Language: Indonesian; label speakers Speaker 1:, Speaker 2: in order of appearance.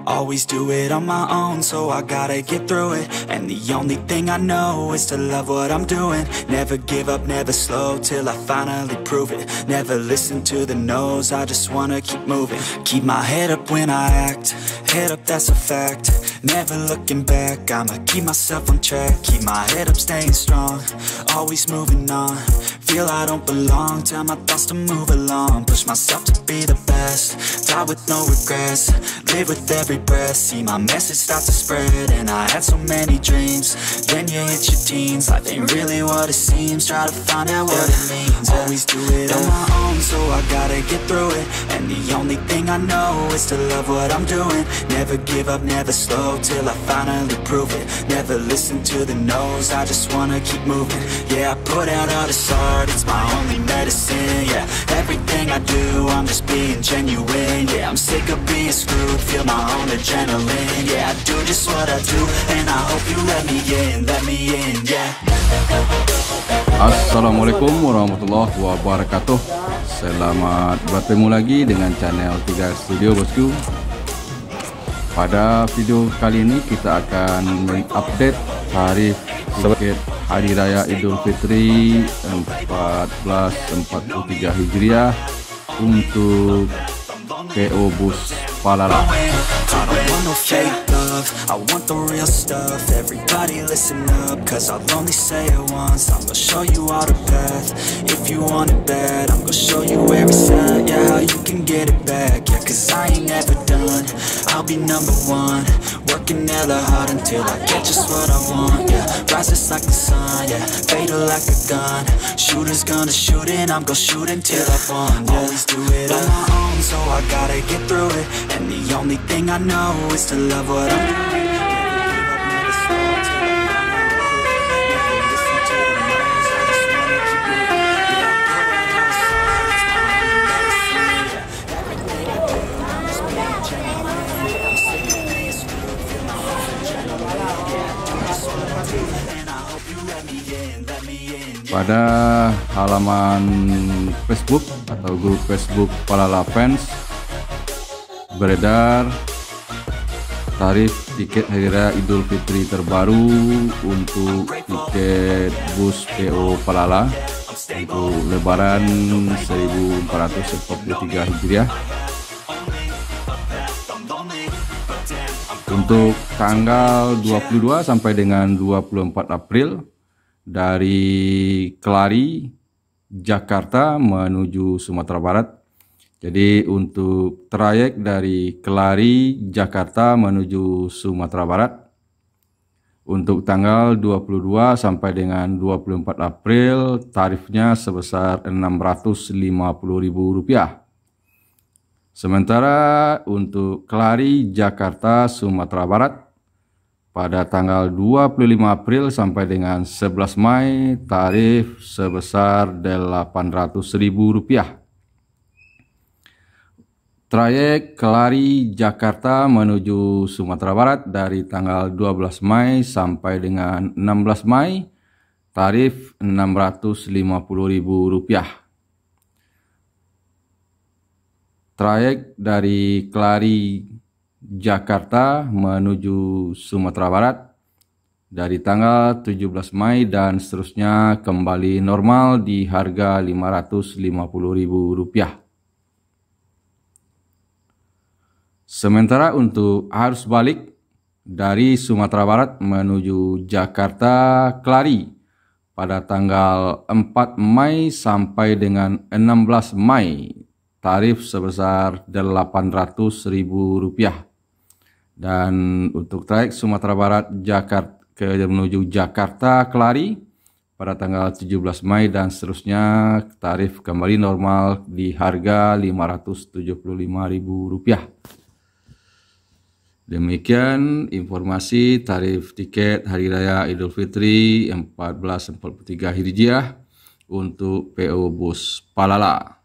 Speaker 1: Always do it on my own, so I gotta get through it. And the only thing I know is to love what I'm doing. Never give up, never slow, till I finally prove it. Never listen to the no's, I just wanna keep moving. Keep my head up when I act, head up, that's a fact. Never looking back, I'ma keep myself on track. Keep my head up, staying strong, always moving on. Feel I don't belong, tell my thoughts to move along. Push myself to be the best, die with no regrets. Live with every breath, see my message start to spread. And I had so many dreams, then you hit your teens. Life ain't really what it seems, try to find out what it means. Always do it on my own, so I gotta get through it. And the only thing I know is to love what I'm doing. Never give up, never slow, till I finally prove it. Never listen to the no's, I just wanna keep moving. Yeah, I put out all this art, it's my only medicine. Yeah, everything I do, I'm just being genuine. Yeah, I'm sick of being screwed, feel my own adrenaline. Yeah, I do just what I do, and I hope you let me in, yeah.
Speaker 2: Assalamualaikum warahmatullahi wabarakatuh. Selamat bertemu lagi dengan channel 3 Studio bosku. Pada video kali ini kita akan mengupdate tarif tiket Hari Raya Idul Fitri 1443 Hijriah untuk PO Bus Palala.
Speaker 1: I don't want no fake love, I want the real stuff. Everybody listen up, cause I'll only say it once. I'm gonna show you all the path, if you want it bad. I'm gonna show you where it's at, yeah, how you can get it back. Yeah, cause I ain't never done, I'll be number one. Working hella hard until I get just what I want. Yeah, rises like the sun, yeah, fatal like a gun. Shooters gonna shoot and I'm gonna shoot until I won. Yeah, always do it on my own, so I gotta get through it. And the only thing I know is to love what I'm doing.
Speaker 2: Pada halaman Facebook atau grup Facebook Palala Fans beredar tarif tiket Hari Raya Idul Fitri terbaru untuk tiket bus PO Palala untuk Lebaran 1443 Hijriah untuk tanggal 22 sampai dengan 24 April dari Kelari, Jakarta menuju Sumatera Barat. Jadi untuk trayek dari Kelari, Jakarta menuju Sumatera Barat untuk tanggal 22 sampai dengan 24 April tarifnya sebesar Rp650.000. Sementara untuk Kelari, Jakarta, Sumatera Barat pada tanggal 25 April sampai dengan 11 Mei tarif sebesar Rp800.000. Trayek Kelari Jakarta menuju Sumatera Barat dari tanggal 12 Mei sampai dengan 16 Mei tarif Rp650.000. Trayek dari Kelari Jakarta menuju Sumatera Barat dari tanggal 17 Mei dan seterusnya kembali normal di harga Rp550.000. Sementara untuk arus balik dari Sumatera Barat menuju Jakarta Kelari pada tanggal 4 Mei sampai dengan 16 Mei tarif sebesar Rp800.000. Dan untuk trayek Sumatera Barat menuju Jakarta Kelari pada tanggal 17 Mei dan seterusnya tarif kembali normal di harga Rp575.000. Demikian informasi tarif tiket Hari Raya Idul Fitri 1443 Hijriah untuk PO Bus Palala.